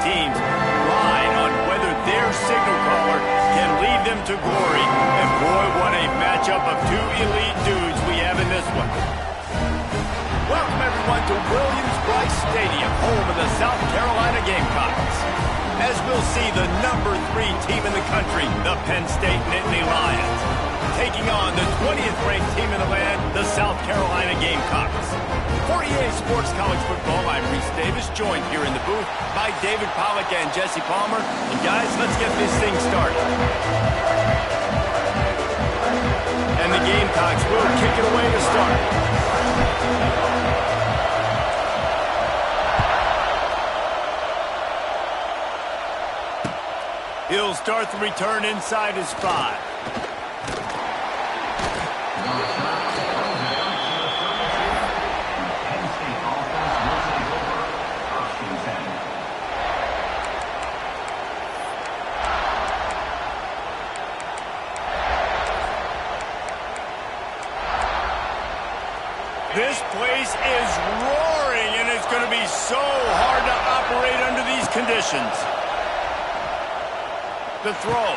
teams ride on whether their signal caller can lead them to glory. And boy, what a matchup of two elite dudes we have in this one. Welcome, everyone, to Williams-Brice Stadium, home of the South Carolina Gamecocks. As we'll see, the #3 team in the country, the Penn State Nittany Lions, taking on the 20th ranked team in the land, the South Carolina Gamecocks. For EA Sports College Football, I'm Reese Davis, joined here in the booth by David Pollack and Jesse Palmer. And guys, let's get this thing started. And the Gamecocks will kick it away to start. He'll start the return inside his 5. This place is roaring, and it's going to be so hard to operate under these conditions. The throw.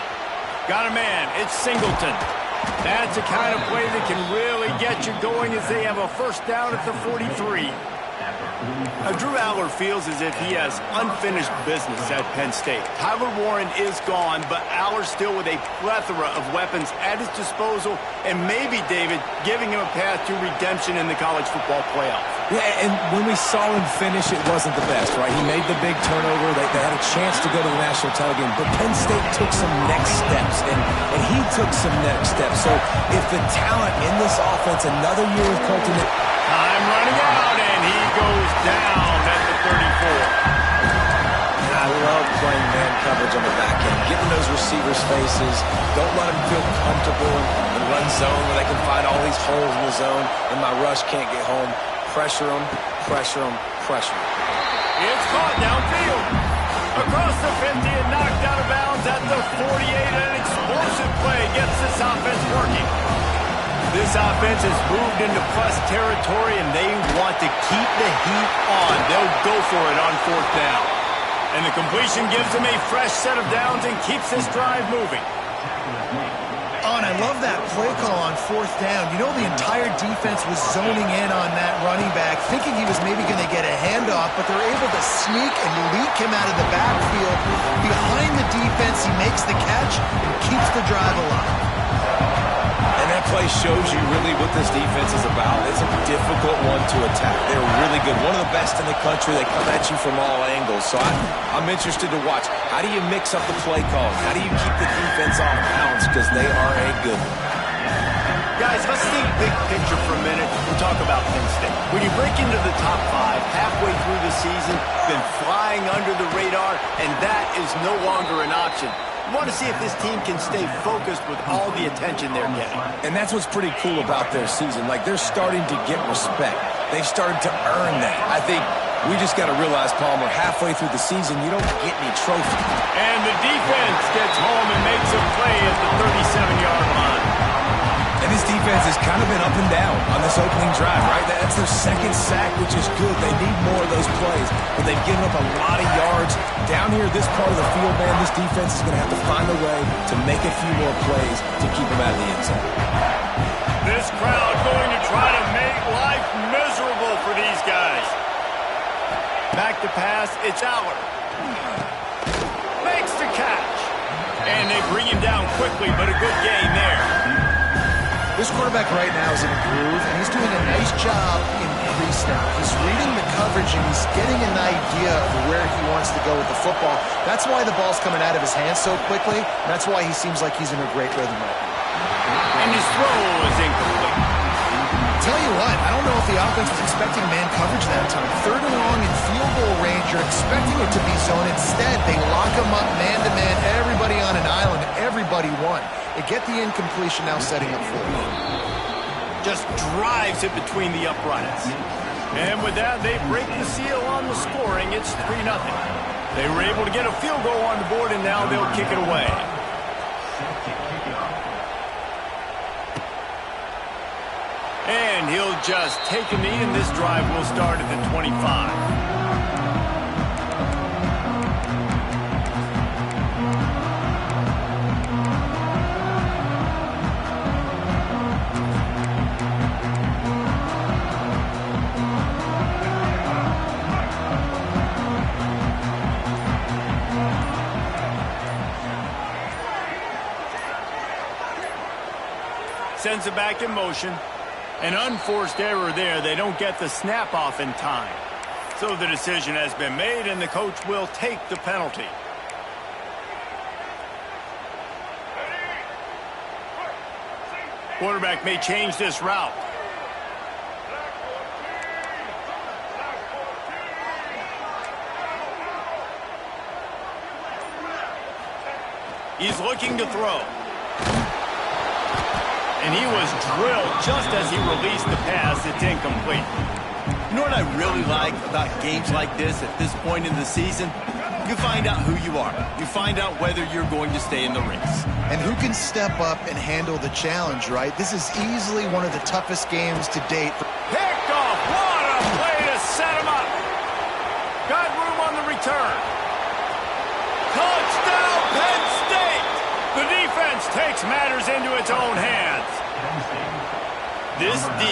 Got a man. It's Singleton. That's the kind of play that can really get you going as they have a first down at the 43. Drew Aller feels as if he has unfinished business at Penn State. Tyler Warren is gone, but Aller still with a plethora of weapons at his disposal, and maybe, David, giving him a path to redemption in the college football playoff. Yeah, and when we saw him finish, it wasn't the best, right? He made the big turnover. They had a chance to go to the national title game, but Penn State took some next steps, and he took some next steps. So if the talent in this offense, another year of Colton... Time running out, and he goes down at the 34. And I love playing man coverage on the back end, getting those receivers' faces. Don't let them feel comfortable and run zone where they can find all these holes in the zone, and my rush can't get home. Pressure them, pressure them, pressure them. It's caught downfield. Across the 50 and knocked out of bounds at the 48. An explosive play gets this offense working. This offense has moved into plus territory, and they want to keep the heat on. They'll go for it on 4th down. And the completion gives them a fresh set of downs and keeps this drive moving. Oh, and I love that play call on 4th down. You know, the entire defense was zoning in on that running back, thinking he was maybe going to get a handoff, but they're able to sneak and leak him out of the backfield. Behind the defense, he makes the catch and keeps the drive alive. And that play shows you really what this defense is about. It's a difficult one to attack. They're really good. One of the best in the country. They come at you from all angles. So I'm interested to watch. How do you mix up the play call? How do you keep the defense off balance? Because they are a good one. Guys, let's think big picture for a minute and talk about Penn State. When you break into the top 5 halfway through the season, been flying under the radar, and that is no longer an option. You want to see if this team can stay focused with all the attention they're getting. And that's what's pretty cool about their season. Like, they're starting to get respect. They've started to earn that. I think we just got to realize, Palmer, halfway through the season, you don't get any trophies. And the defense gets home and makes a play at the 37-yard line. And this defense has kind of been up and down on this opening drive, right? That's their second sack, which is good. They need more of those plays. But they've given up a lot of yards. Down here, this part of the field, man, this defense is going to have to find a way to make a few more plays to keep them out of the end zone. This crowd going to try to make life miserable for these guys. Back to pass, it's Aller. Makes the catch. And they bring him down quickly, but a good gain there. This quarterback right now is in a groove, and he's doing a nice job in pre-snap. He's reading the coverage, and he's getting an idea of where he wants to go with the football. That's why the ball's coming out of his hands so quickly, and that's why he seems like he's in a great rhythm right now. And his throw is incomplete. Tell you what, I don't know if the offense was expecting man coverage that time. 3rd and long in field goal range, you're expecting it to be zone. Instead, they lock him up man-to-man, everybody on an island, everybody won. They get the incompletion, now setting up for it. Just drives it between the uprights. And with that, they break the seal on the scoring. It's 3-0. They were able to get a field goal on the board, and now they'll kick it away. And he'll just take a knee, and this drive will start at the 25. sends it back in motion. An unforced error there. They don't get the snap off in time. So the decision has been made, and the coach will take the penalty. Quarterback may change this route. He's looking to throw. And he was drilled just as he released the pass. It's incomplete. You know what I really like about games like this at this point in the season? You find out who you are. You find out whether you're going to stay in the race. And who can step up and handle the challenge, right? This is easily one of the toughest games to date. Picked off. What a play to set him up. Got room on the return. Touchdown, Penn State. The defense takes matters into its own hands. This D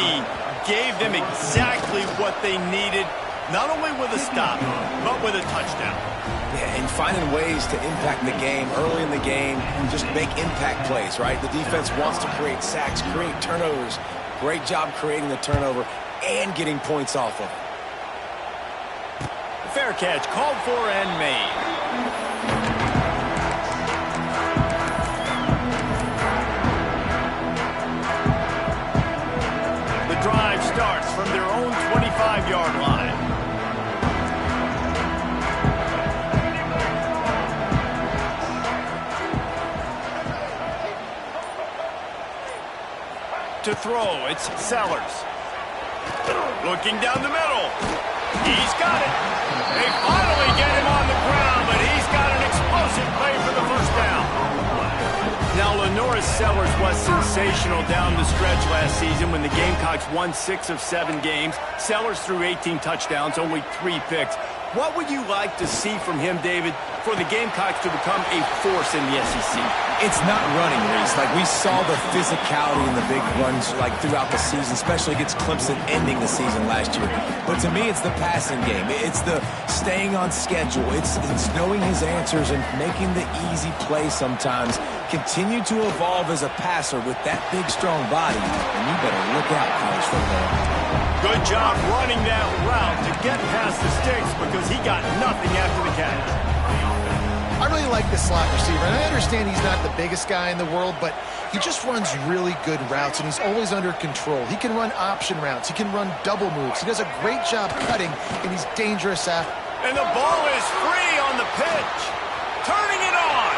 gave them exactly what they needed, not only with a stop, but with a touchdown. Yeah, and finding ways to impact the game early in the game, just make impact plays, right? The defense wants to create sacks, create turnovers. Great job creating the turnover and getting points off of it. Fair catch called for and made. The drive starts from their own 25-yard line. To throw, it's Sellers. Looking down the middle. He's got it. They finally get him on the ground, but he's got an explosive play for the first down. Now, Lenoris Sellers was sensational down the stretch last season when the Gamecocks won 6 of 7 games. Sellers threw 18 touchdowns, only 3 picks. What would you like to see from him, David, for the Gamecocks to become a force in the SEC? It's not running, Reese. Like, we saw the physicality in the big runs, like, throughout the season, especially against Clemson ending the season last year. But to me, it's the passing game. It's the staying on schedule. It's knowing his answers and making the easy play sometimes. Continue to evolve as a passer with that big, strong body, and you better look out, college football. Good job running that route to get past the sticks because he got nothing after the catch. I really like this slot receiver, and I understand he's not the biggest guy in the world, but he just runs really good routes, and he's always under control. He can run option routes. He can run double moves. He does a great job cutting, and he's dangerous after. And the ball is free on the pitch. Turning it on.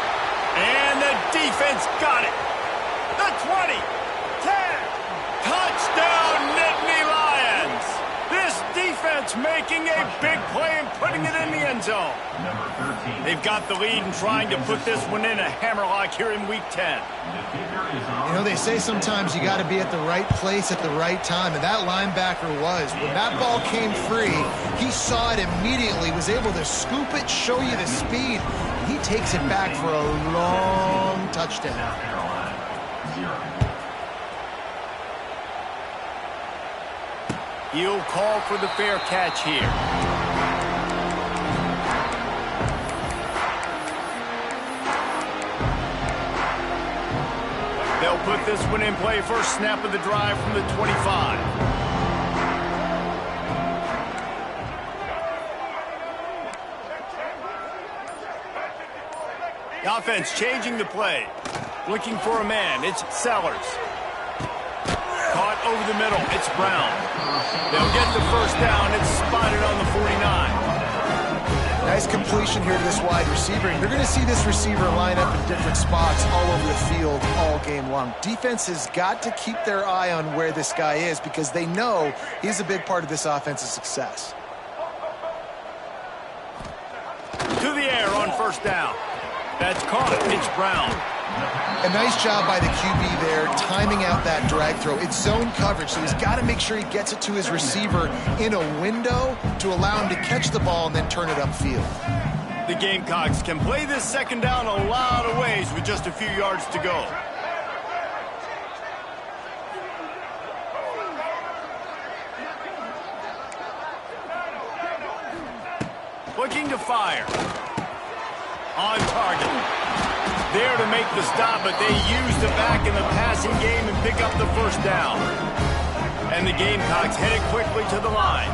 And the defense got it. The 20, 10. Touchdown, Nittany Lions. This defense making a big play and putting it in the end zone. They've got the lead and trying to put this one in a hammerlock here in Week 10. You know, they say sometimes you got to be at the right place at the right time, and that linebacker was. When that ball came free, he saw it immediately, was able to scoop it, show you the speed. He takes it back for a long touchdown. He'll call for the fair catch here. They'll put this one in play. First snap of the drive from the 25. The offense changing the play. Looking for a man. It's Sellers. Caught over the middle. It's Brown. They'll get the first down. It's spotted on the 49. Nice completion here to this wide receiver. And you're going to see this receiver line up in different spots all over the field all game long. Defense has got to keep their eye on where this guy is because they know he's a big part of this offense's success. To the air on first down. That's caught. It's Brown. A nice job by the QB there, timing out that drag throw. It's zone coverage, so he's got to make sure he gets it to his receiver in a window to allow him to catch the ball and then turn it upfield. The Gamecocks can play this second down a lot of ways with just a few yards to go. Looking to fire. On target. there to make the stop, but they used the back in the passing game and pick up the first down. And the Gamecocks headed quickly to the line.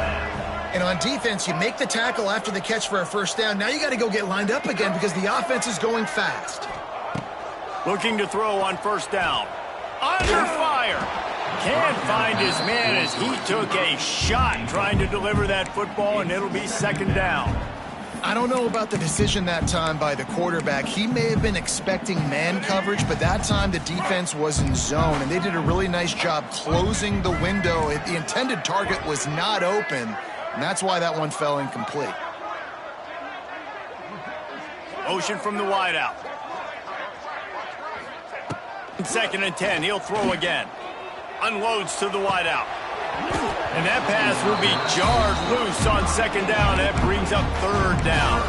And on defense, you make the tackle after the catch for a first down. Now you got to go get lined up again because the offense is going fast. Looking to throw on first down. Under fire. Can't find his man as he took a shot trying to deliver that football, and it'll be second down. I don't know about the decision that time by the quarterback. He may have been expecting man coverage, but that time the defense was in zone, and they did a really nice job closing the window. The intended target was not open, and that's why that one fell incomplete. Motion from the wideout. Second and 10, he'll throw again. Unloads to the wideout. And that pass will be jarred loose on second down. That brings up third down.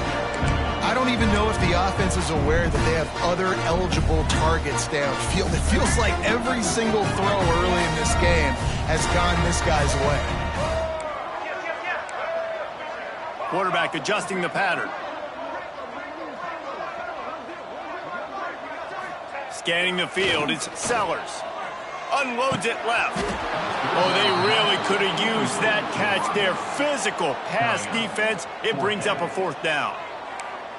I don't even know if the offense is aware that they have other eligible targets downfield. It feels like every single throw early in this game has gone this guy's way. Quarterback adjusting the pattern. Scanning the field, it's Sellers. Unloads it left. Oh, they really could have used that catch there. Physical pass defense. It brings up a fourth down.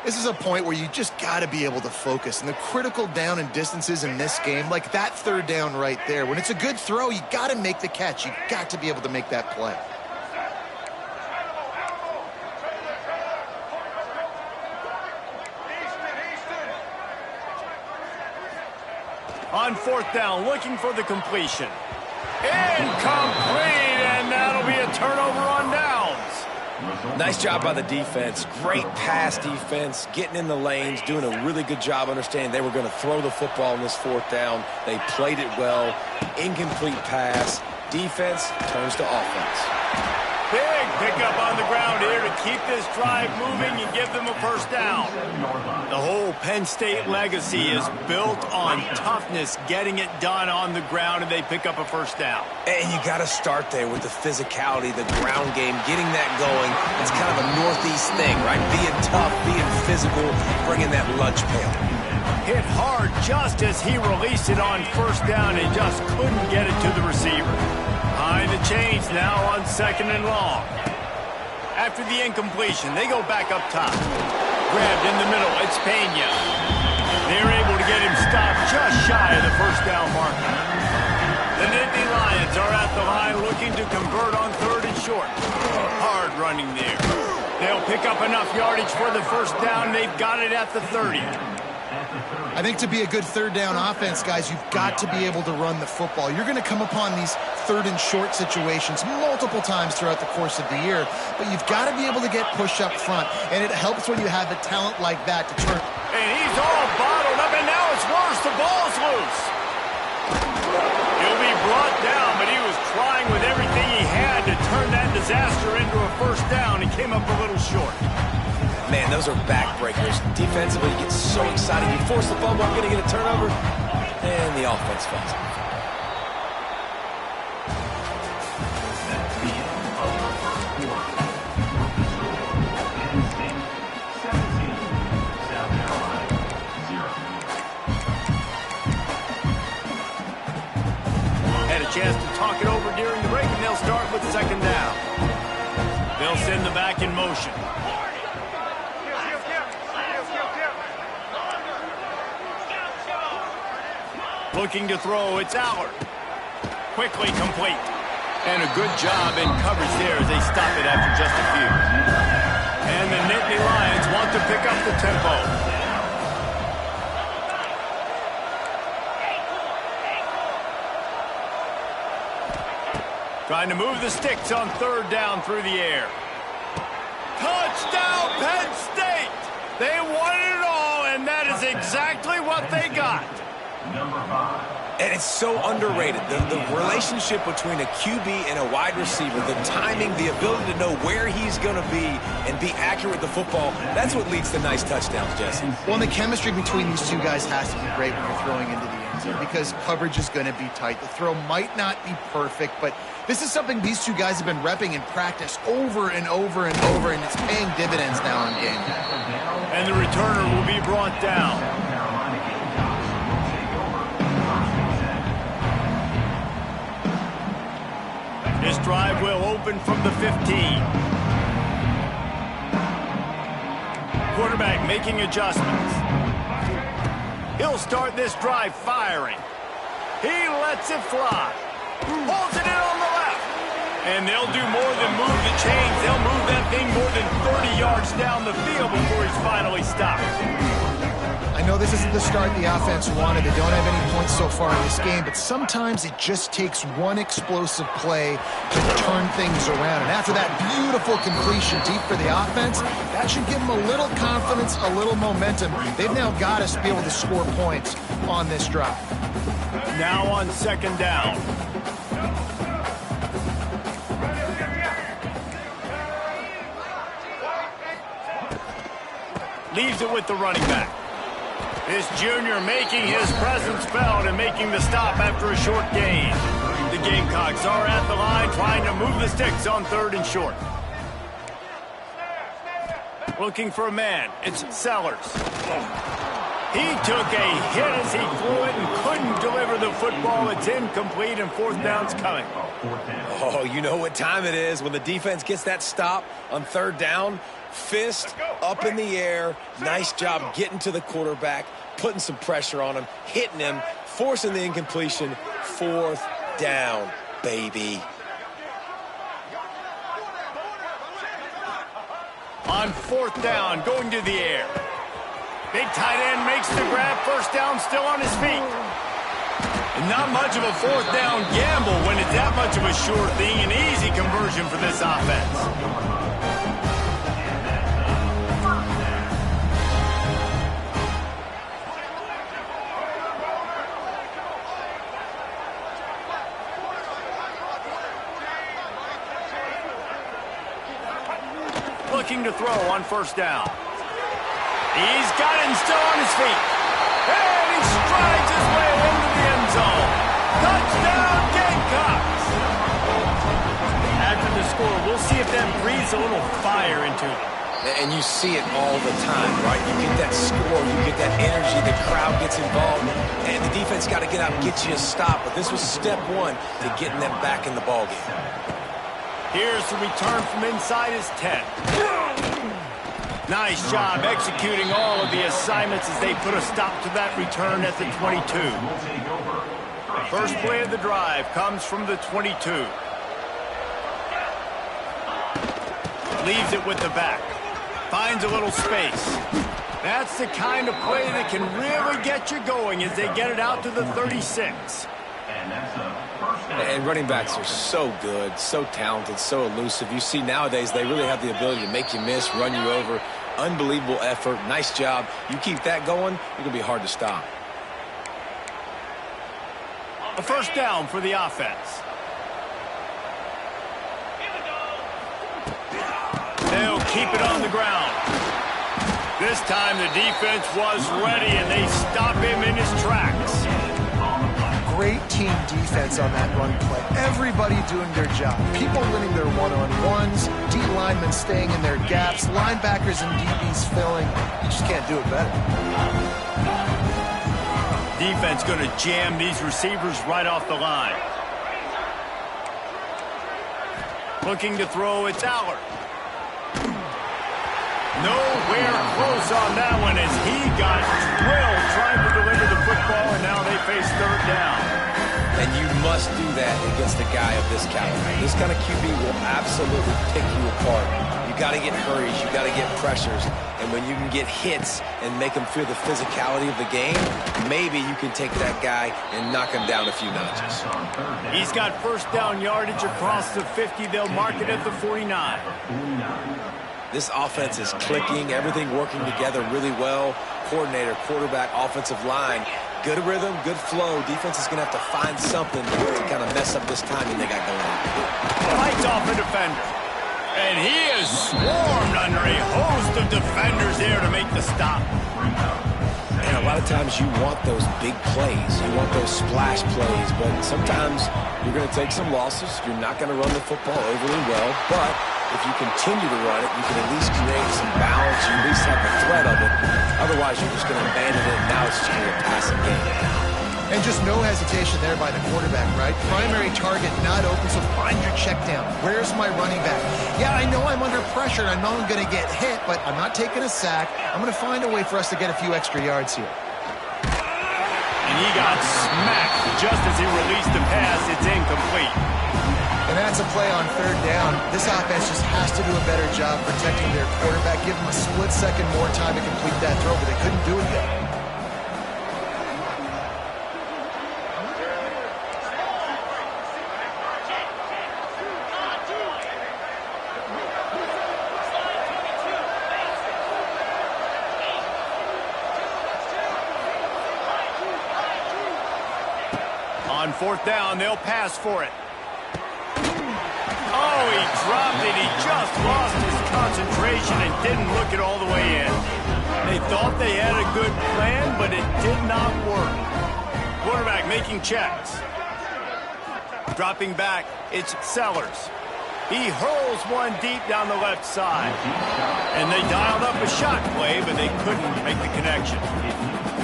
This is a point where you just got to be able to focus. And the critical down and distances in this game, like that third down right there, when it's a good throw, you got to make the catch. You got to be able to make that play. On fourth down, looking for the completion. Incomplete, and that'll be a turnover on downs. Nice job by the defense. Great pass defense, getting in the lanes, doing a really good job understanding they were going to throw the football in this fourth down. They played it well. Incomplete pass. Defense turns to offense. Big pickup on the ground here to keep this drive moving and give them a first down. The whole Penn State legacy is built on toughness, getting it done on the ground, and they pick up a first down. And you got to start there with the physicality, the ground game, getting that going. It's kind of a Northeast thing, right? Being tough, being physical, bringing that lunch pail. Hit hard just as he released it on first down and just couldn't get it to the receiver. Behind the chains now on second and long. After the incompletion, they go back up top. Grabbed in the middle, it's Pena. They're able to get him stopped just shy of the first down marker. The Nittany Lions are at the line looking to convert on third and short. Hard running there. They'll pick up enough yardage for the first down. They've got it at the 30. I think to be a good third down offense, guys, you've got to be able to run the football. You're going to come upon these third and short situations multiple times throughout the course of the year, but you've got to be able to get push up front, and it helps when you have a talent like that to turn. And he's all bottled up, and now it's worse. The ball's loose. He'll be brought down, but he was trying with everything he had to turn that disaster into a first down. He came up a little short. Man, those are backbreakers. Defensively, you get so excited. You force the fumble, I'm going to get a turnover, and the offense falls. Had a chance to talk it over during the break, and they'll start with second down. They'll send the back in motion. Looking to throw, it's Allard. Quickly complete. And a good job in coverage there as they stop it after just a few. And the Nittany Lions want to pick up the tempo. Trying to move the sticks on third down through the air. Touchdown, Penn State! They wanted it all, and that is exactly what they got. And it's so underrated. The relationship between a QB and a wide receiver, the timing, the ability to know where he's going to be and be accurate with the football, that's what leads to nice touchdowns, Jesse. Well, and the chemistry between these two guys has to be great when you're throwing into the end zone because coverage is going to be tight. The throw might not be perfect, but this is something these two guys have been repping in practice over and over and over, and it's paying dividends now in game. And the returner will be brought down. drive will open from the 15. Quarterback making adjustments. He'll start this drive firing. He lets it fly. Pulls it in on the left. And they'll do more than move the chains. They'll move that thing more than 30 yards down the field before he's finally stopped. I know this isn't the start the offense wanted. They don't have any points so far in this game, but sometimes it just takes one explosive play to turn things around. And after that beautiful completion deep for the offense, that should give them a little confidence, a little momentum. They've now got us to be able to score points on this drive. Now on second down. Leaves it with the running back. This junior making his presence felt and making the stop after a short gain. The Gamecocks are at the line trying to move the sticks on 3rd and short. Looking for a man. It's Sellers. He took a hit as he threw it and couldn't deliver the football. It's incomplete and 4th down's coming. Oh, you know what time it is when the defense gets that stop on 3rd down. Fist up in the air. Nice job getting to the quarterback, putting some pressure on him, hitting him, forcing the incompletion. 4th down, baby. On 4th down, going to the air. Big tight end makes the grab. 1st down, still on his feet. And not much of a 4th down gamble when it's that much of a sure thing. An easy conversion for this offense. Looking to throw on 1st down. He's got it and still on his feet. And he strides his way into the end zone. Touchdown, Gamecocks! After the score, we'll see if that breathes a little fire into them. And you see it all the time, right? You get that score, you get that energy, the crowd gets involved, and the defense got to get out and get you a stop. But this was step 1 to getting them back in the ballgame. Here's the return from inside his 10. Nice job executing all of the assignments as they put a stop to that return at the 22. First play of the drive comes from the 22. Leaves it with the back. Finds a little space. That's the kind of play that can really get you going as they get it out to the 36. And running backs are so good, so talented, so elusive. You see nowadays they really have the ability to make you miss, run you over. Unbelievable effort. Nice job. You keep that going, you're going to be hard to stop. A 1st down for the offense. They'll keep it on the ground. This time the defense was ready and they stop him in his tracks. Great team defense on that run play. Everybody doing their job. People winning their one-on-ones, D linemen staying in their gaps, linebackers and DBs filling. You just can't do it better. Defense going to jam these receivers right off the line. Looking to throw, it's Allard. Nowhere close on that one as he got drilled trying to deliver the football, and now they face 3rd down. And you must do that against a guy of this caliber. This kind of QB will absolutely pick you apart. You got to get hurries, you got to get pressures, and when you can get hits and make them feel the physicality of the game, maybe you can take that guy and knock him down a few notches. He's got 1st down yardage across the 50. They'll mark it at the 49. This offense is clicking, everything working together really well. Coordinator, quarterback, offensive line, good rhythm, good flow. Defense is going to have to find something to kind of mess up this timing they got going on. Fights off a defender. And he is swarmed under a host of defenders there to make the stop. And a lot of times you want those big plays. You want those splash plays. But sometimes you're going to take some losses. You're not going to run the football overly well. But if you continue to run it, you can at least create some balance. You at least have the threat of it. Otherwise, you're just going to abandon it, and now it's just going to be a passing game. And just no hesitation there by the quarterback, right? Primary target not open, so find your check down. Where's my running back? Yeah, I know I'm under pressure, and I know I'm going to get hit, but I'm not taking a sack. I'm going to find a way for us to get a few extra yards here. And he got smacked just as he released the pass. It's incomplete. And that's a play on third down. This offense just has to do a better job protecting their quarterback. Give them a split second more time to complete that throw, but they couldn't do it yet. On fourth down, they'll pass for it. Oh, he dropped it. He just lost his concentration and didn't look it all the way in. They thought they had a good plan, but it did not work. Quarterback making checks. Dropping back, it's Sellers. He hurls one deep down the left side. And they dialed up a shot play, but they couldn't make the connection.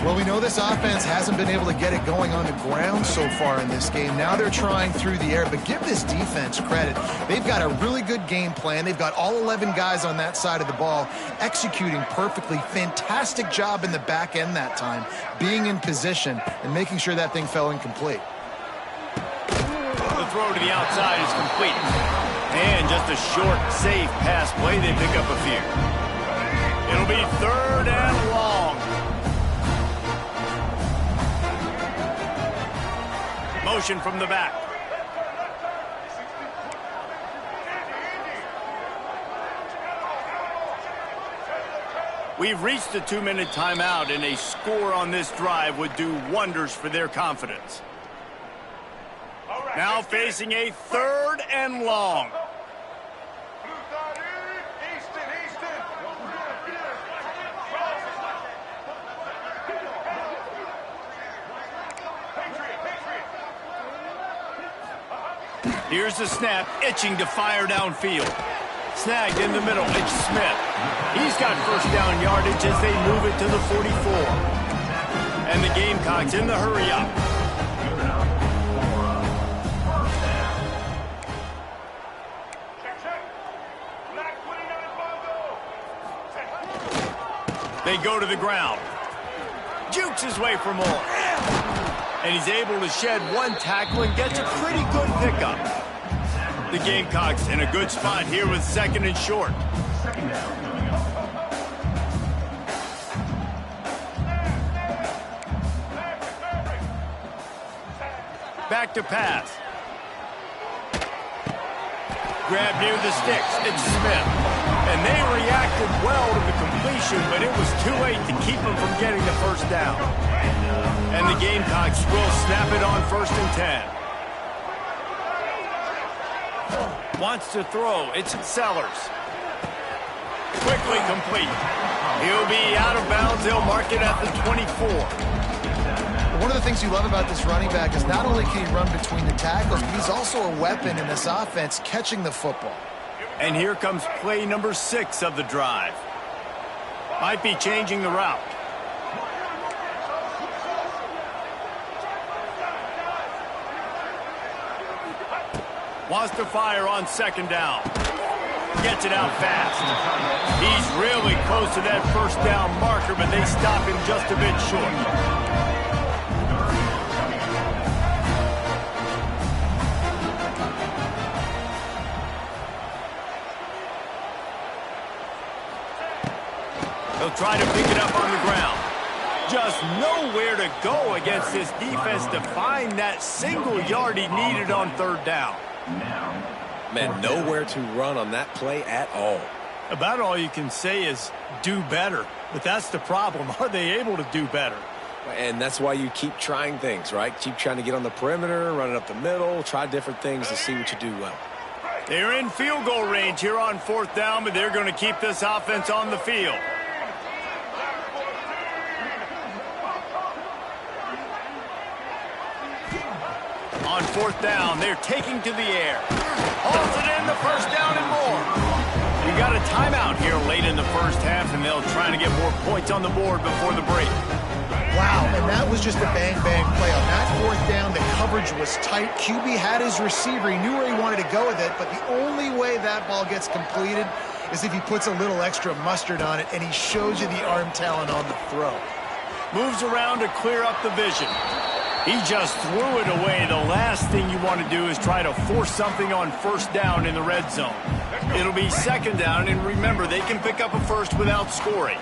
Well, we know this offense hasn't been able to get it going on the ground so far in this game. Now they're trying through the air, but give this defense credit. They've got a really good game plan. They've got all 11 guys on that side of the ball executing perfectly. Fantastic job in the back end that time, being in position and making sure that thing fell incomplete. The throw to the outside is complete. And just a short, safe pass play. They pick up a few. It'll be third and long. Motion from the back. We've reached the 2-minute timeout, and a score on this drive would do wonders for their confidence. Now facing a third and long. Here's the snap, itching to fire downfield. Snagged in the middle, it's Smith. He's got first down yardage as they move it to the 44. And the Gamecocks in the hurry up. They go to the ground. Jukes his way for more. And he's able to shed one tackle and gets a pretty good pickup. The Gamecocks in a good spot here with second and short. Back to pass. Grab near the sticks. It's Smith. And they reacted well to the completion, but it was too late to keep them from getting the first down. And the Gamecocks will snap it on first and 10. Wants to throw. It's Sellers. Quickly complete. He'll be out of bounds. They'll mark it at the 24. One of the things you love about this running back is not only can he run between the tackles, but he's also a weapon in this offense catching the football. And here comes play number 6 of the drive. Might be changing the route. Wants to fire on second down. Gets it out fast. He's really close to that first down marker, but they stop him just a bit short. He'll try to pick it up on the ground. Just nowhere to go against this defense to find that single yard he needed on third down. Man, nowhere to run on that play at all. About all you can say is do better. But that's the problem. Are they able to do better? And that's why you keep trying things, right? Keep trying to get on the perimeter, run it up the middle, try different things to see what you do well. They're in field goal range here on fourth down, but they're going to keep this offense on the field. On fourth down, they're taking to the air. Hauls it in, the first down and more. We got a timeout here late in the first half, and they'll try to get more points on the board before the break. Wow, and that was just a bang-bang play. On that fourth down, the coverage was tight. QB had his receiver. He knew where he wanted to go with it, but the only way that ball gets completed is if he puts a little extra mustard on it, and he shows you the arm talent on the throw. Moves around to clear up the vision. He just threw it away. The last thing you want to do is try to force something on first down in the red zone. It'll be second down, and remember, they can pick up a first without scoring.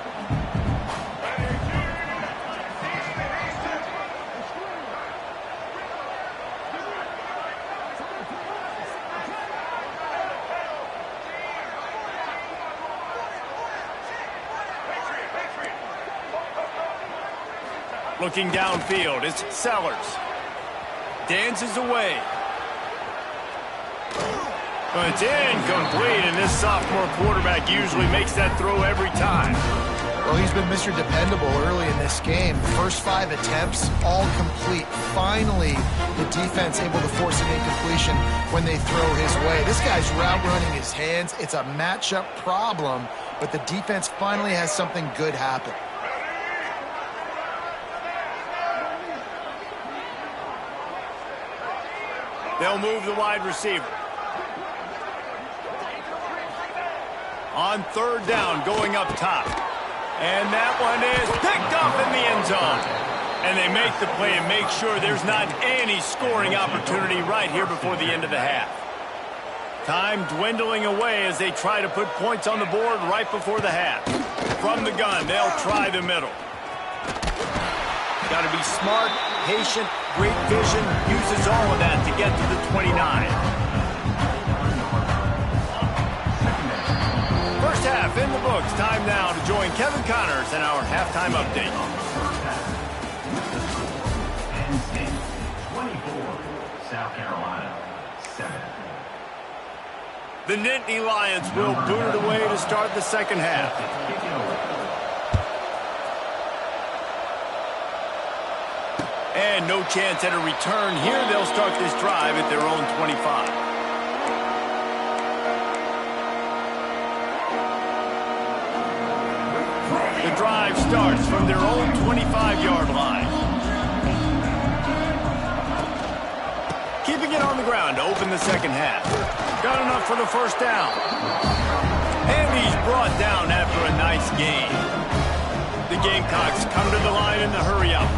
Looking downfield, it's Sellers. Dances away. It's incomplete, and this sophomore quarterback usually makes that throw every time. Well, he's been Mr. Dependable early in this game. The first 5 attempts, all complete. Finally, the defense able to force an incompletion when they throw his way. This guy's route running his hands. It's a matchup problem, but the defense finally has something good happen. They'll move the wide receiver. On third down, going up top. And that one is picked up in the end zone. And they make the play and make sure there's not any scoring opportunity right here before the end of the half. Time dwindling away as they try to put points on the board right before the half. From the gun, they'll try the middle. Got to be smart, patient, great vision, uses all of that to get to the 29. First half in the books. Time now to join Kevin Connors in our halftime update. 24, South Carolina, 7. The Nittany Lions will boot it away to start the second half. And no chance at a return here. They'll start this drive at their own 25. The drive starts from their own 25-yard line. Keeping it on the ground to open the second half. Got enough for the first down. And he's brought down after a nice gain. The Gamecocks come to the line in the hurry-up.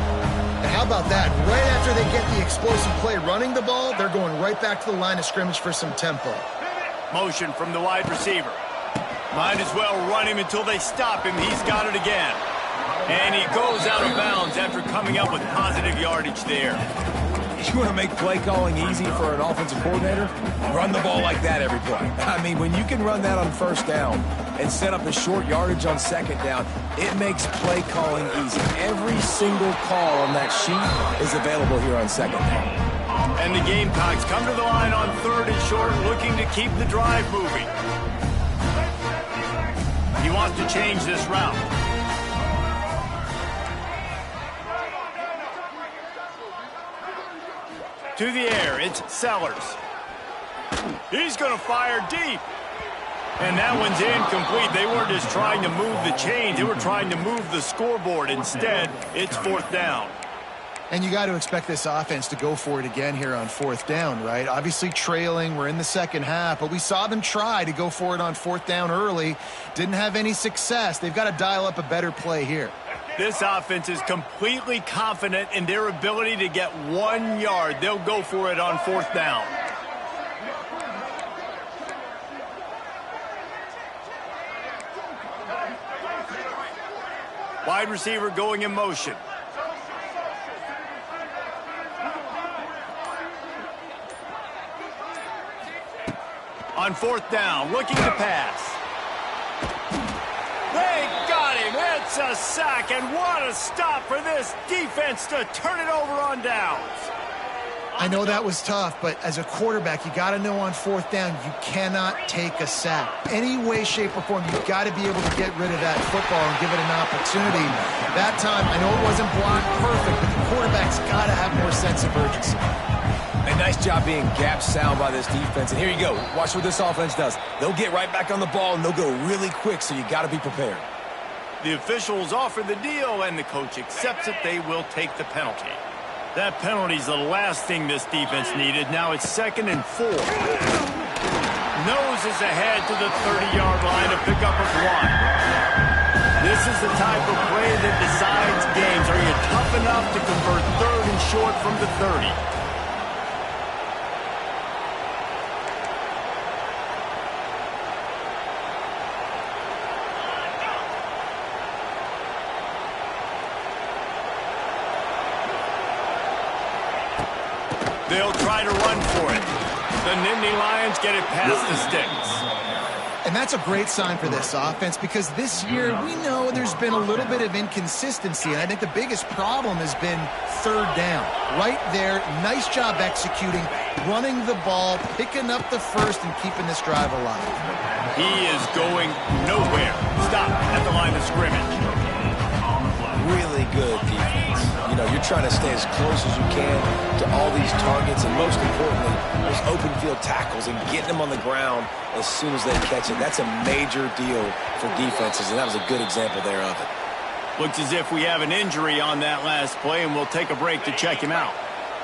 And how about that? Right after they get the explosive play running the ball, they're going right back to the line of scrimmage for some tempo. Motion from the wide receiver. Might as well run him until they stop him. He's got it again. And he goes out of bounds after coming up with positive yardage there. You want to make play calling easy for an offensive coordinator? Run the ball like that every play. I mean, when you can run that on first down and set up a short yardage on second down, it makes play calling easy. Every single call on that sheet is available here on second down. And the Gamecocks come to the line on third and short, looking to keep the drive moving. He wants to change this route. To the air, it's Sellers. He's going to fire deep. And that one's incomplete. They weren't just trying to move the chains. They were trying to move the scoreboard. Instead, it's fourth down. And you got to expect this offense to go for it again here on fourth down, right? Obviously trailing, we're in the second half, but we saw them try to go for it on fourth down early. Didn't have any success. They've got to dial up a better play here. This offense is completely confident in their ability to get 1 yard. They'll go for it on fourth down. Wide receiver going in motion. On fourth down, looking to pass. They got him. It's a sack, and what a stop for this defense to turn it over on downs. I know that was tough, but as a quarterback, you got to know on fourth down, you cannot take a sack. Any way, shape, or form, you've got to be able to get rid of that football and give it an opportunity. That time, I know it wasn't blocked perfect, but the quarterback's got to have more sense of urgency. A nice job being gap sound by this defense. And here you go. Watch what this offense does. They'll get right back on the ball, and they'll go really quick, so you got to be prepared. The officials offer the deal, and the coach accepts it. They will take the penalty. That penalty's the last thing this defense needed. Now it's 2nd and 4. Noses ahead to the 30-yard line to pick up a 1. This is the type of play that decides games. Are you tough enough to convert 3rd and short from the 30? They'll try to run for it. The Nittany Lions get it past the sticks. And that's a great sign for this offense because this year we know there's been a little bit of inconsistency, and I think the biggest problem has been 3rd down. Right there, nice job executing, running the ball, picking up the first, and keeping this drive alive. He is going nowhere. Stop at the line of scrimmage. Really good defense. You know, you're trying to stay as close as you can to all these targets, and most importantly, those open field tackles and getting them on the ground as soon as they catch it. That's a major deal for defenses, and that was a good example there of it. Looks as if we have an injury on that last play, and we'll take a break to check him out.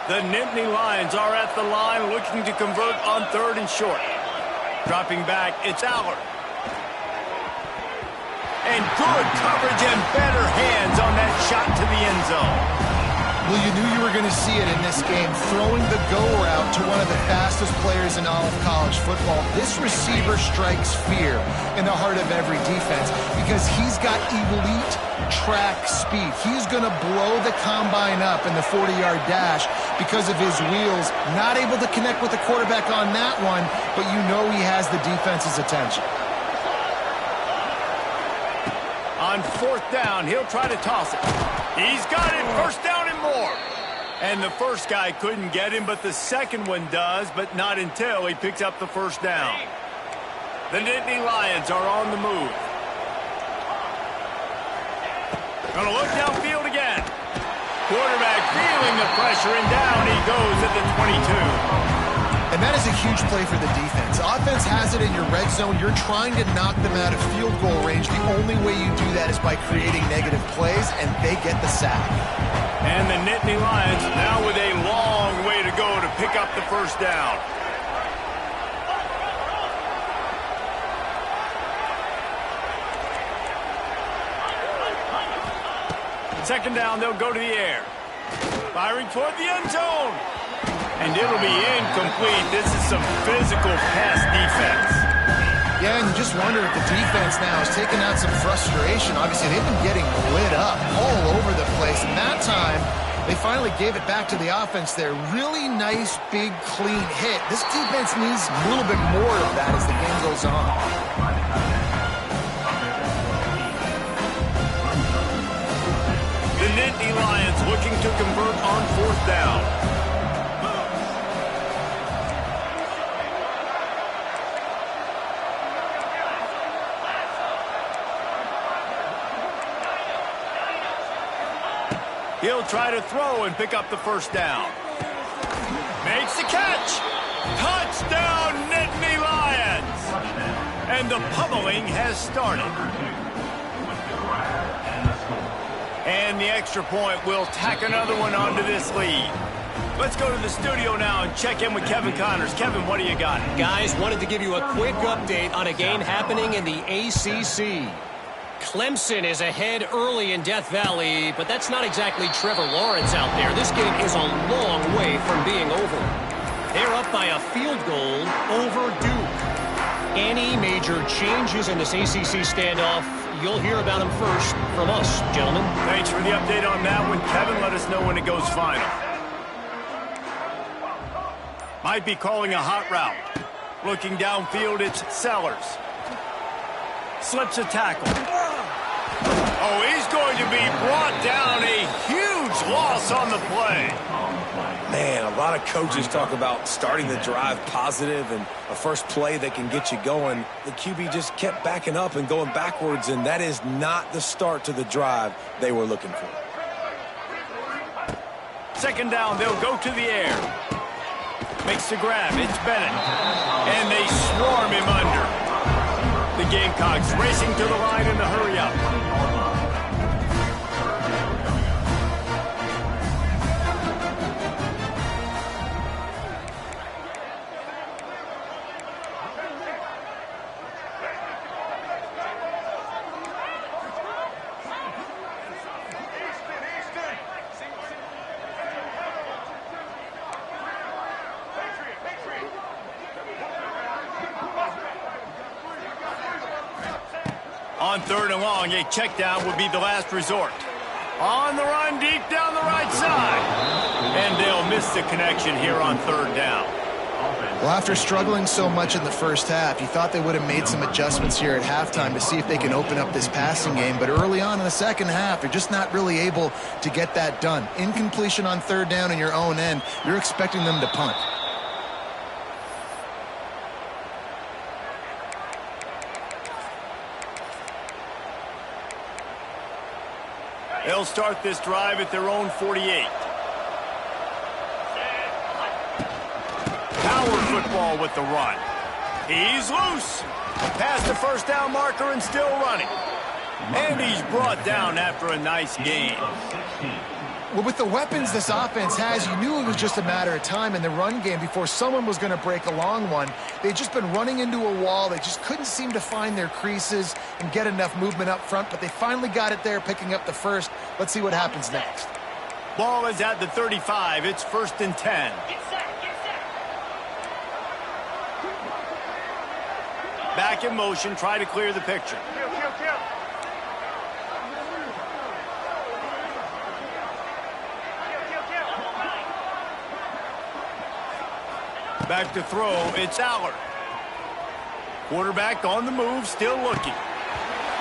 The Nittany Lions are at the line looking to convert on 3rd and short. Dropping back, it's Aller. And good coverage and better hands on that shot to the end zone. Well, you knew you were going to see it in this game, throwing the go route to one of the fastest players in all of college football. This receiver strikes fear in the heart of every defense because he's got elite track speed. He's going to blow the combine up in the 40-yard dash because of his wheels. Not able to connect with the quarterback on that one, but you know he has the defense's attention. On 4th down, he'll try to toss it. He's got it, 1st down and more. And the first guy couldn't get him, but the second one does, but not until he picks up the 1st down. The Nittany Lions are on the move. Gonna look downfield again. Quarterback feeling the pressure, and down he goes at the 22. And that is a huge play for the defense. Offense has it in your red zone. You're trying to knock them out of field goal range. The only way you do that is by creating negative plays, and they get the sack. And the Nittany Lions now with a long way to go to pick up the 1st down. Second down, they'll go to the air. Firing toward the end zone. And it'll be incomplete. This is some physical pass defense. Yeah, and you just wonder if the defense now has taken out some frustration. Obviously, they've been getting lit up all over the place. And that time, they finally gave it back to the offense there. Really nice, big, clean hit. This defense needs a little bit more of that as the game goes on. The Nittany Lions looking to convert on 4th down. He'll try to throw and pick up the 1st down. Makes the catch. Touchdown, Nittany Lions. And the pummeling has started. And the extra point will tack another one onto this lead. Let's go to the studio now and check in with Kevin Connors. Kevin, what do you got? Guys, wanted to give you a quick update on a game happening in the ACC. Clemson is ahead early in Death Valley, but that's not exactly Trevor Lawrence out there. This game is a long way from being over. They're up by a field goal over Duke. Any major changes in this ACC standoff, you'll hear about them first from us, gentlemen. Thanks for the update on that one, Kevin. Let us know when it goes final. Might be calling a hot route. Looking downfield, it's Sellers. Slips a tackle. Oh, he's going to be brought down. A huge loss on the play. Man, a lot of coaches talk about starting the drive positive and a first play that can get you going. The QB just kept backing up and going backwards, and that is not the start to the drive they were looking for. Second down, they'll go to the air. Makes the grab, it's Bennett. And they swarm him under. The Gamecocks racing to the line in the hurry-up. On 3rd and long, a check down would be the last resort. On the run, deep down the right side. And they'll miss the connection here on 3rd down. Well, after struggling so much in the first half, you thought they would have made some adjustments here at halftime to see if they can open up this passing game. But early on in the second half, they're just not really able to get that done. Incompletion on 3rd down in your own end, you're expecting them to punt. They'll start this drive at their own 48. Power football with the run. He's loose. Past the first down marker and still running. And he's brought down after a nice gain. Well, with the weapons this offense has, you knew it was just a matter of time in the run game before someone was going to break a long one. They'd just been running into a wall. They just couldn't seem to find their creases and get enough movement up front, but they finally got it there, picking up the first. Let's see what happens next. Ball is at the 35. It's 1st and 10. Back in motion, try to clear the picture. Back to throw, it's Allard. Quarterback on the move, still looking.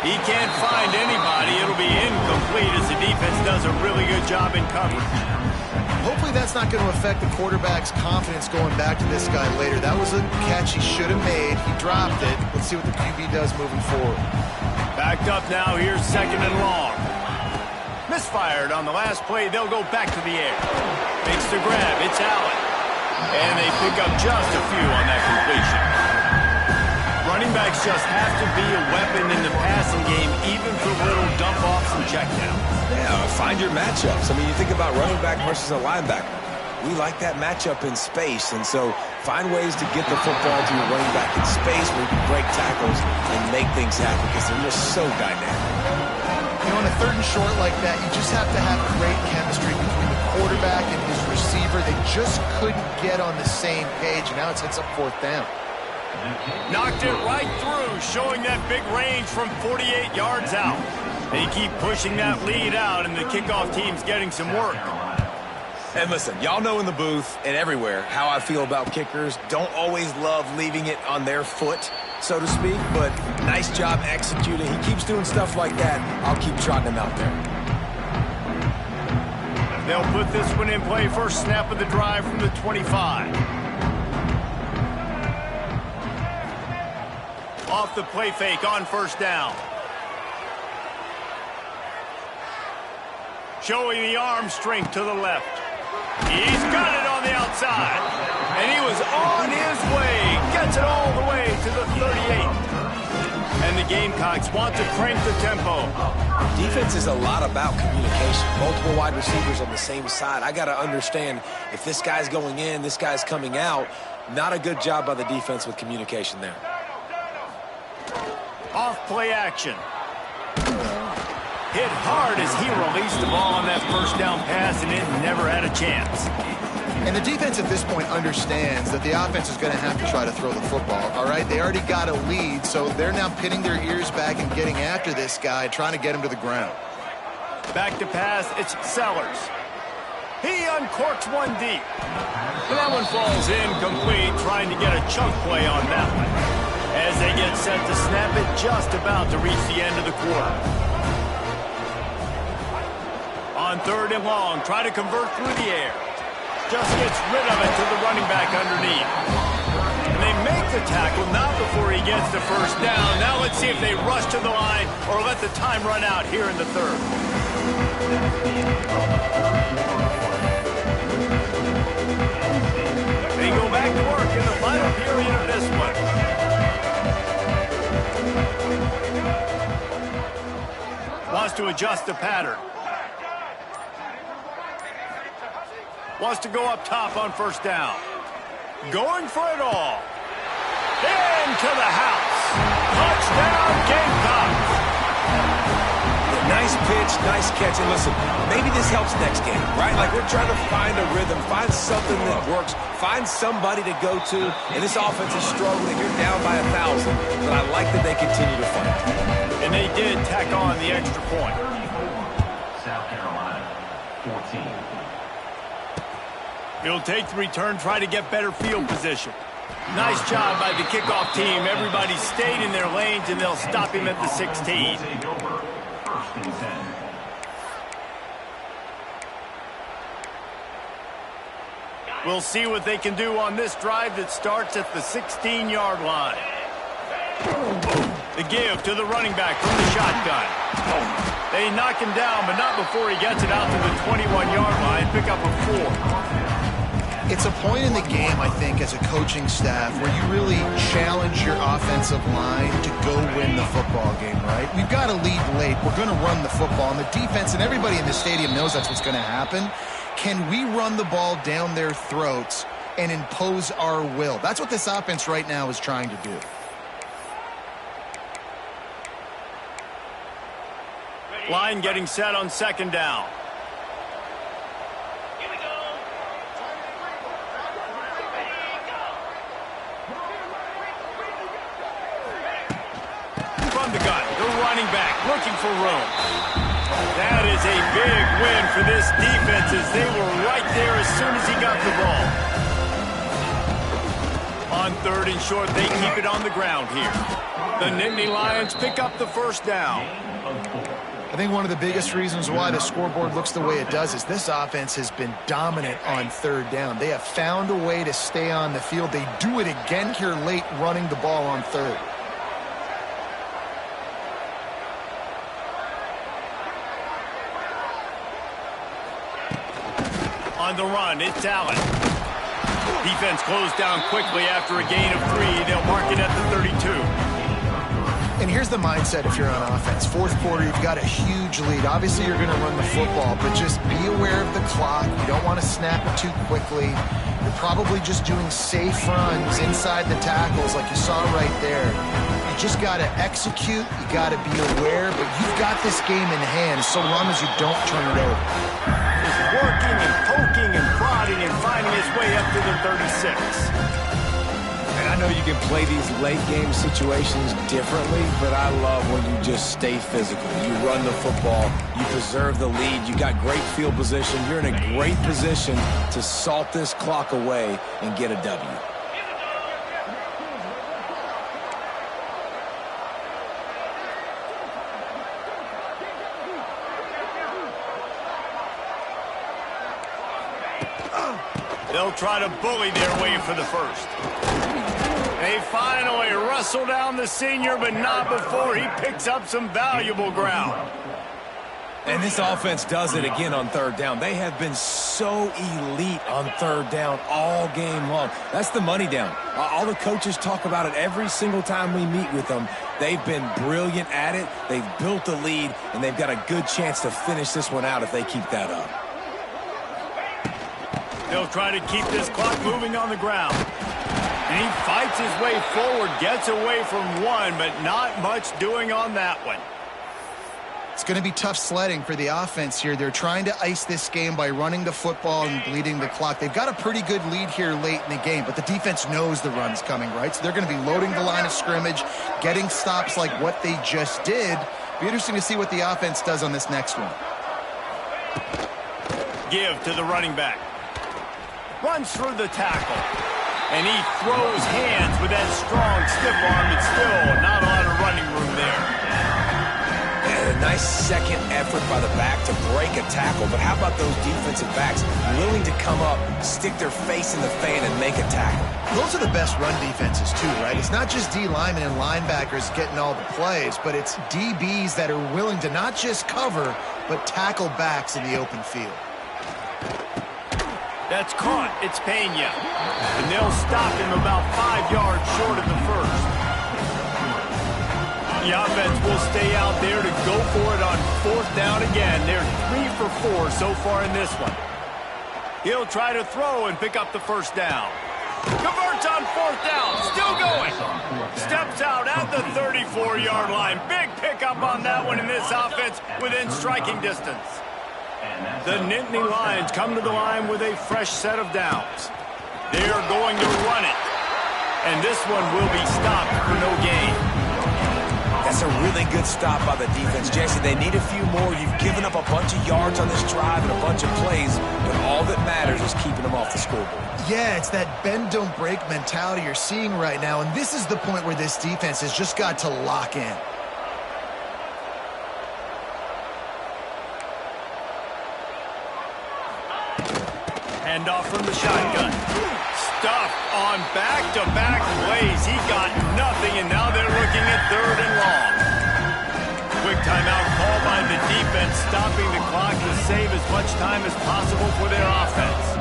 He can't find anybody. It'll be incomplete as the defense does a really good job in coverage. Hopefully that's not going to affect the quarterback's confidence going back to this guy later. That was a catch he should have made. He dropped it. Let's see what the QB does moving forward. Backed up now, here's 2nd and long. Misfired on the last play. They'll go back to the air. Makes the grab, it's Allen. And they pick up just a few on that completion. Running backs just have to be a weapon in the passing game, even for little dump-offs and checkdowns. Yeah, find your matchups. I mean, you think about running back versus a linebacker. We like that matchup in space, and so find ways to get the football to your running back in space where you can break tackles and make things happen because they're just so dynamic. You know, on a 3rd and short like that, you just have to have great chemistry between the quarterback and his receiver. They just couldn't get on the same page, and now it sets up 4th down. Knocked it right through, showing that big range from 48 yards out. They keep pushing that lead out, and the kickoff team's getting some work. And listen, y'all know in the booth and everywhere how I feel about kickers. Don't always love leaving it on their foot, so to speak, but nice job executing. He keeps doing stuff like that. I'll keep trotting him out there. They'll put this one in play. First snap of the drive from the 25. Off the play fake on 1st down. Showing the arm strength to the left. He's got it on the outside. And he was on his way. Gets it all the way to the 38. And the Gamecocks want to crank the tempo. Defense is a lot about communication. Multiple wide receivers on the same side. I got to understand if this guy's going in, this guy's coming out. Not a good job by the defense with communication there. Off play action. Hit hard as he released the ball on that 1st down pass, and it never had a chance. And the defense at this point understands that the offense is going to have to try to throw the football, all right? They already got a lead, so they're now pinning their ears back and getting after this guy, trying to get him to the ground. Back to pass, it's Sellers. He uncorks one deep. And that one falls incomplete, trying to get a chunk play on that one. As they get set to snap it, just about to reach the end of the quarter. On 3rd and long, try to convert through the air. Just gets rid of it to the running back underneath. And they make the tackle, not before he gets the 1st down. Now let's see if they rush to the line or let the time run out here in the 3rd. They go back to work in the final period of this one. to adjust the pattern. Wants to go up top on first down. Going for it all. Into the house. Touchdown, Gamecocks. Nice pitch, nice catch. And listen, maybe this helps next game, right? Like we're trying to find a rhythm, find something that works, find somebody to go to. And this offense is struggling. You're down by 1,000, but I like that they continue to fight. And they did tack on the extra point. 34, South Carolina, 14. He'll take the return, try to get better field position. Nice job by the kickoff team. Everybody stayed in their lanes, and they'll stop him at the 16. Take over. First and 10. We'll see what they can do on this drive that starts at the 16-yard line. The give to the running back from the shotgun. They knock him down, but not before he gets it out to the 21-yard line. Pick up a 4. It's a point in the game, I think, as a coaching staff where you really challenge your offensive line to go win the football game, right? We've got to lead late. We're going to run the football. And the defense and everybody in the stadium knows that's what's going to happen. Can we run the ball down their throats and impose our will? That's what this offense right now is trying to do. Line getting set on second down. From the gun, the running back looking for room. That is a big win for this defense as they were right there as soon as he got the ball. On third and short, they keep it on the ground here. The Nittany Lions pick up the first down. I think one of the biggest reasons why the scoreboard looks the way it does is this offense has been dominant on third down. They have found a way to stay on the field. They do it again here late, running the ball on third. On the run, it's Allen. Defense closed down quickly after a gain of 3. They'll mark it at the 32. And here's the mindset if you're on offense. Fourth quarter, you've got a huge lead. Obviously, you're going to run the football, but just be aware of the clock. You don't want to snap it too quickly. You're probably just doing safe runs inside the tackles like you saw right there. You just got to execute. You got to be aware, but you've got this game in hand so long as you don't turn it over. Working and poking and prodding and finding his way up to the 36. And I know you can play these late game situations differently, but I love when you just stay physical. You run the football, you preserve the lead, you got great field position, you're in a great position to salt this clock away and get a W. They'll try to bully their way for the first. They finally wrestle down the senior, but not before he picks up some valuable ground. And this offense does it again on third down. They have been so elite on third down all game long. That's the money down. All the coaches talk about it every single time we meet with them. They've been brilliant at it. They've built the lead, and they've got a good chance to finish this one out if they keep that up. They'll try to keep this clock moving on the ground. And he fights his way forward, gets away from one, but not much doing on that one. It's going to be tough sledding for the offense here. They're trying to ice this game by running the football and bleeding the clock. They've got a pretty good lead here late in the game, but the defense knows the run's coming, right? So they're going to be loading the line of scrimmage, getting stops like what they just did. Be interesting to see what the offense does on this next one. Give to the running back. Runs through the tackle. And he throws hands with that strong, stiff arm, but still not a lot of running room there. And a nice second effort by the back to break a tackle. But how about those defensive backs willing to come up, stick their face in the fan, and make a tackle? Those are the best run defenses, too, right? It's not just D linemen and linebackers getting all the plays, but it's DBs that are willing to not just cover, but tackle backs in the open field. That's caught. It's Pena. And they'll stop him about 5 yards short of the first. The offense will will stay out there to go for it on 4th down again. They're 3 for 4 so far in this one. He'll try to throw and pick up the 1st down. Converts on 4th down. Still going. Steps out at the 34-yard line. Big pickup on that one in this offense within striking distance. The Nittany Lions come to the line with a fresh set of downs. They're going to run it. And this one will be stopped for no gain. That's a really good stop by the defense. Jesse, they need a few more. You've given up a bunch of yards on this drive and a bunch of plays, but all that matters is keeping them off the scoreboard. Yeah, it's that bend, don't break mentality you're seeing right now, and this is the point where this defense has just got to lock in. Handoff from the shotgun. Stuffed on back-to-back plays. He got nothing, and now they're looking at 3rd and long. Quick timeout call by the defense, stopping the clock to save as much time as possible for their offense.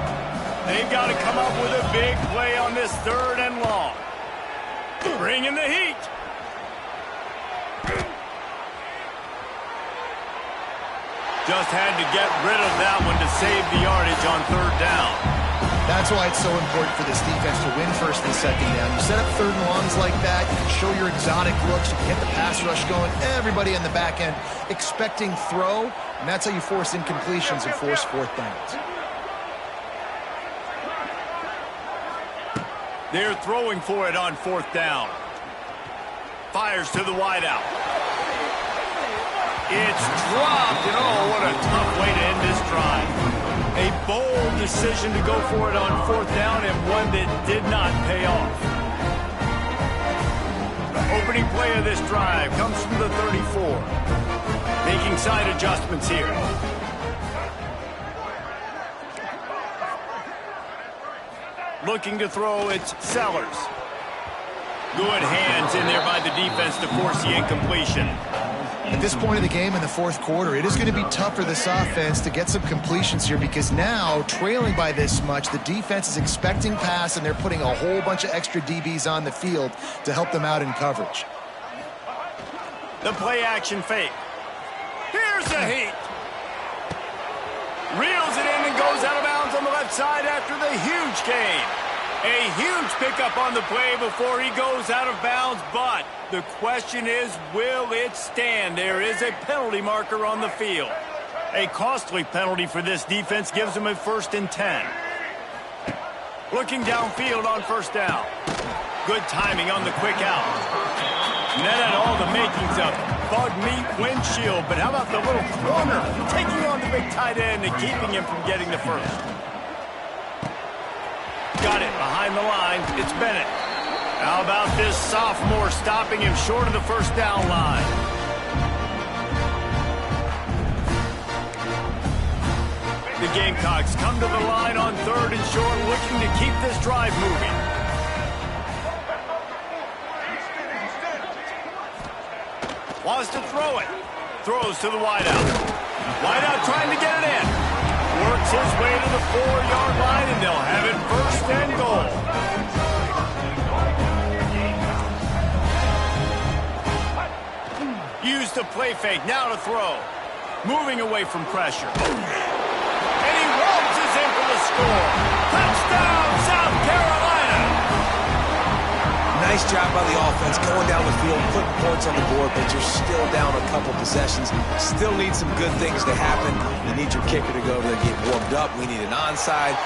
They've got to come up with a big play on this 3rd and long. Bring in the heat. Just had to get rid of that one to save the yardage on 3rd down. That's why it's so important for this defense to win 1st and 2nd down. You set up 3rd and longs like that, you can show your exotic looks, you can get the pass rush going, everybody on the back end expecting throw, and that's how you force incompletions and force 4th downs. They're throwing for it on 4th down. Fires to the wideout. It's dropped, and oh, what a tough way to end this drive. A bold decision to go for it on 4th down, and one that did not pay off. The opening play of this drive comes from the 34. Making side adjustments here. Looking to throw, it's Sellers. Good hands in there by the defense to force the incompletion. At this point of the game in the 4th quarter, it is going to be tough for this offense to get some completions here because now, trailing by this much, the defense is expecting pass and they're putting a whole bunch of extra DBs on the field to help them out in coverage. The play action fake. Here's the heat. Reels it in and goes out of bounds on the left side after the huge gain. A huge pickup on the play before he goes out of bounds, but the question is, will it stand? There is a penalty marker on the field. A costly penalty for this defense gives them a 1st and 10. Looking downfield on 1st down. Good timing on the quick out. And that had all the makings of bug meat windshield, but how about the little corner taking on the big tight end and keeping him from getting the 1st? Got it behind the line. It's Bennett. How about this sophomore stopping him short of the 1st down line? The Gamecocks come to the line on 3rd and short, looking to keep this drive moving. Wants to throw it. Throws to the wideout. Wideout trying to get it in. Works his way to the 4-yard line, and they'll have it 1st and goal. Use the play fake, now to throw. Moving away from pressure. And he launches in for the score. Touchdown, South Carolina! Nice job by the offense going down the field, putting points on the board, but you're still down a couple possessions. Still need some good things to happen. You need your kicker to go over there, get warmed up. We need an onside.